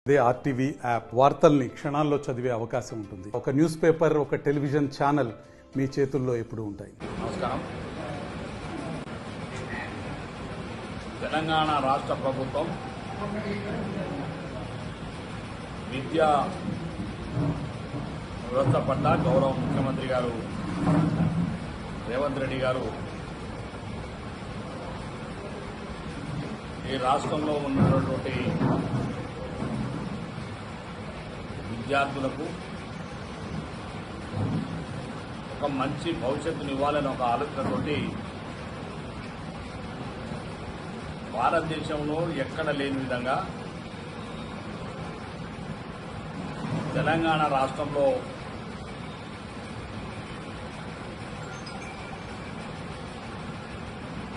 అదే RTV app వార్తల్ని క్షణాల్లో చదివే అవకాశం ఉంటుంది. ఒక న్యూస్ పేపర్, ఒక టెలివిజన్ ఛానల్ మీ చేతుల్లో ఎప్పుడూ ఉంటాయి. నమస్కారం. తెలంగాణ రాష్ట్ర ప్రభుత్వం విద్యా వ్యవస్థ పట్ల గౌరవ ముఖ్యమంత్రి గారు రేవంత్ రెడ్డి గారు ఈ రాష్ట్రంలో ఉన్నటువంటి విద్యార్థులకు ఒక మంచి భవిష్యత్తును ఇవ్వాలని ఒక ఆలోచనతోటి భారతదేశంలో ఎక్కడ లేని విధంగా తెలంగాణ రాష్ట్రంలో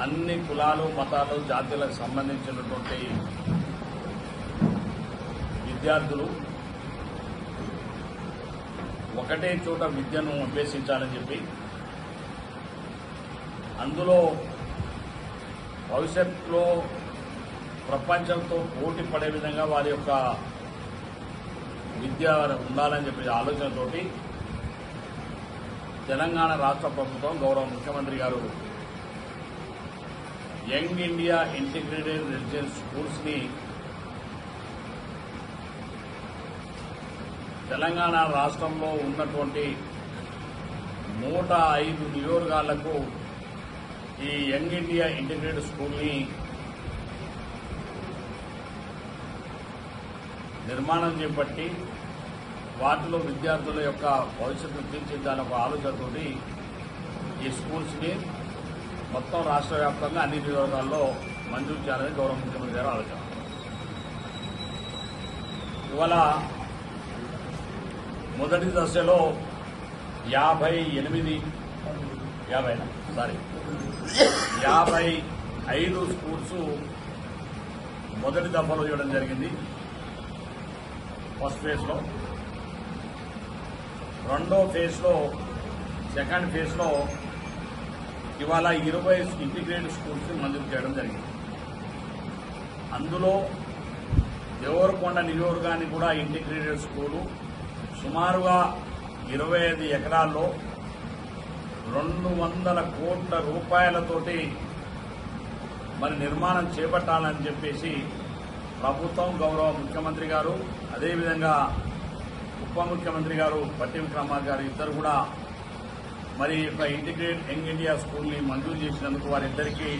అన్ని కులాలు, మతాలు, జాతీయులకు సంబంధించినటువంటి విద్యార్థులు ఒకటే చోట విద్యను అభ్యసించాలని చెప్పి, అందులో భవిష్యత్తులో ప్రపంచంతో పోటీ పడే విధంగా వారి యొక్క విద్య ఉండాలని చెప్పి ఆలోచనతోటి తెలంగాణ రాష్ట్ర ప్రభుత్వం గౌరవ ముఖ్యమంత్రి గారు young India integrated residential schools ని తెలంగాణ రాష్ట్రంలో ఉన్నటువంటి 105 నియోజకవర్గాలకు ఈ యంగ్ ఇండియా ఇంటిగ్రేటెడ్ స్కూల్ ని నిర్మాణం చేపట్టి వాటిలో విద్యార్థుల యొక్క భవిష్యత్తును తీర్చిదిద్దాలనే ఒక ఆలోచనతోటి ఈ స్కూల్స్ ని మొత్తం రాష్ట్ర వ్యాప్తంగా అన్ని నియోజకవర్గాల్లో మంజూరు చేయాలని గౌరవ ముఖ్యమంత్రి గారు ఆలోచన. ఇవాళ మొదటి దశలో 55 స్కూల్స్ మొదటి దఫాలో ఇవ్వడం జరిగింది. ఫస్ట్ ఫేజ్లో, రెండో ఫేజ్లో, సెకండ్ ఫేజ్లో ఇవాళ 20 ఇంటిగ్రేటెడ్ స్కూల్స్ మంజూరు చేయడం జరిగింది. అందులో దేవరకొండ నియోజకవర్గానికి కూడా ఇంటిగ్రేటెడ్ స్కూలు సుమారుగా 25 ఎకరాల్లో 200 కోట్ల రూపాయలతోటి మరి నిర్మాణం చేపట్టాలని చెప్పేసి ప్రభుత్వం, గౌరవ ముఖ్యమంత్రి గారు, అదేవిధంగా ఉప ముఖ్యమంత్రి గారు పట్టి విక్రమార్క గారు ఇద్దరు కూడా మరి యొక్క ఇంటిగ్రేటెడ్ యంగ్ ఇండియా స్కూల్ ని మంజూరు చేసినందుకు వారిద్దరికీ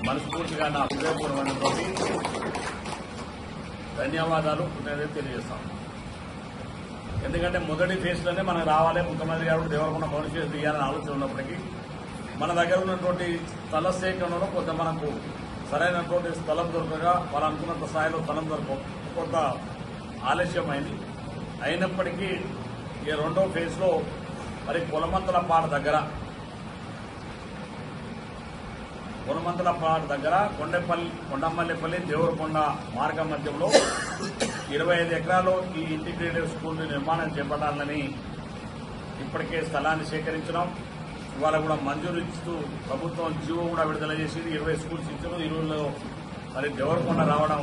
మనస్ఫూర్తిగా నా హృదయపూర్వకమైనటువంటి ధన్యవాదాలు, కృతజ్ఞతలు తెలియజేస్తాం. ఎందుకంటే మొదటి ఫేజ్లోనే మనకు రావాలి, ముఖ్యమంత్రి గారు దేవరకొండ భవన్ ఫేజ్ తీయాలని ఆలోచన ఉన్నప్పటికీ మన దగ్గర ఉన్నటువంటి స్థల సేకరణలో కొంత మనకు సరైనటువంటి స్థలం దొరకగా వాళ్ళు అనుకున్నంత స్థాయిలో స్థలం కొంత ఆలస్యమైంది. అయినప్పటికీ ఈ రెండో ఫేజ్లో మరి కొలమంతలపాడు దగ్గర కొండమల్లిపల్లి దేవరకొండ మార్గం మధ్యంలో 25 ఎకరాల్లో ఈ ఇంటిగ్రేటెడ్ స్కూల్ నిర్మాణం చేపట్టాలని ఇప్పటికే స్థలాన్ని సేకరించడం, ఇవాళ కూడా మంజూరు ఇస్తూ ప్రభుత్వం జీవో కూడా విడుదల చేసి 20 స్కూల్స్ ఇచ్చారు. ఈ రోజుల్లో మరి దేవరకొండ రావడం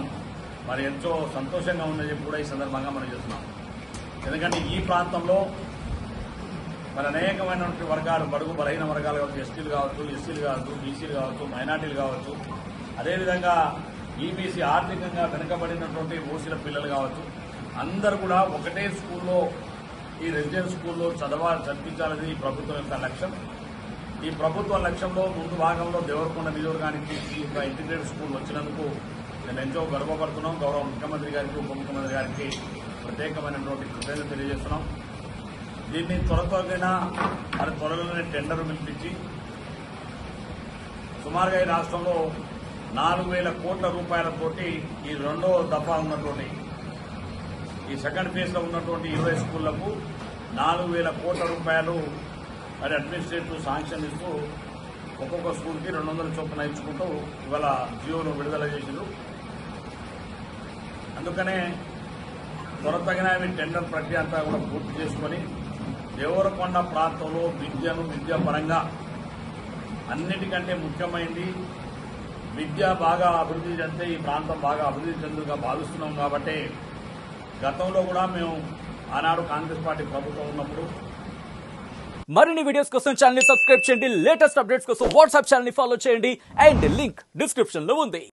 మరి ఎంతో సంతోషంగా ఉందని చెప్పి కూడా ఈ సందర్భంగా మనం చేస్తున్నాం. ఎందుకంటే ఈ ప్రాంతంలో మరి అనేకమైనటువంటి వర్గాలు, బడుగు బలహీన వర్గాలు కావచ్చు, ఎస్టీలు కావచ్చు, ఎస్సీలు కావచ్చు, బీసీలు కావచ్చు, మైనార్టీలు కావచ్చు, అదేవిధంగా ఈబీసీ ఆర్థికంగా వెనుకబడినటువంటి ఓసీల పిల్లలు కావచ్చు, అందరూ కూడా ఒకటే స్కూల్లో ఈ రెసిడెన్స్ స్కూల్లో చదివించాలని ఈ ప్రభుత్వం యొక్క లక్ష్యం. ఈ ప్రభుత్వ లక్ష్యంలో ముందు భాగంలో దేవరకొండ నియోజకవర్గానికి ఈ ఇంటిగ్రేటెడ్ స్కూల్ వచ్చినందుకు నేను ఎంతో గర్వపడుతున్నాం. గౌరవ ముఖ్యమంత్రి గారికి, ఉప ముఖ్యమంత్రి గారికి ప్రత్యేకమైనటువంటి కృతజ్ఞతలు తెలియజేస్తున్నాం. దీన్ని త్వరలోనే టెండర్ పిలిపించి సుమారుగా ఈ రాష్ట్రంలో 4,000 కోట్ల రూపాయలతోటి ఈ రెండో దఫా ఉన్నటువంటి ఈ సెకండ్ ఫేజ్ లో ఉన్నటువంటి 20 స్కూళ్లకు 4,000 కోట్ల రూపాయలు మరి అడ్మినిస్ట్రేటివ్ శాంక్షన్ ఇస్తూ ఒక్కొక్క స్కూల్కి 200 చొప్పున ఇచ్చుకుంటూ ఇవాళ జియోను విడుదల చేసిండ్రు. అందుకనే త్వరతగిన టెండర్ ప్రక్రియ అంతా కూడా పూర్తి చేసుకుని దేవరకొండ ప్రాంతంలో విద్యాపరంగా అన్నిటికంటే ముఖ్యమైనది విద్య బాగా అభివృద్ధి చెందితే ఈ ప్రాంతం బాగా అభివృద్ధి చెందుగా భావిస్తున్నాం. కాబట్టి గతంలో కూడా మేము ఆనాడు కాంగ్రెస్ పార్టీ ప్రభుత్వం ఉన్నప్పుడు మరిన్ని వీడియోస్ కోసం ఛానల్ ని సబ్స్క్రైబ్ చేయండి, లేటెస్ట్ అప్డేట్స్ కోసం వాట్సాప్ ఛానల్ ని ఫాలో చేయండి అండ్ లింక్ డిస్క్రిప్షన్ లో ఉంది.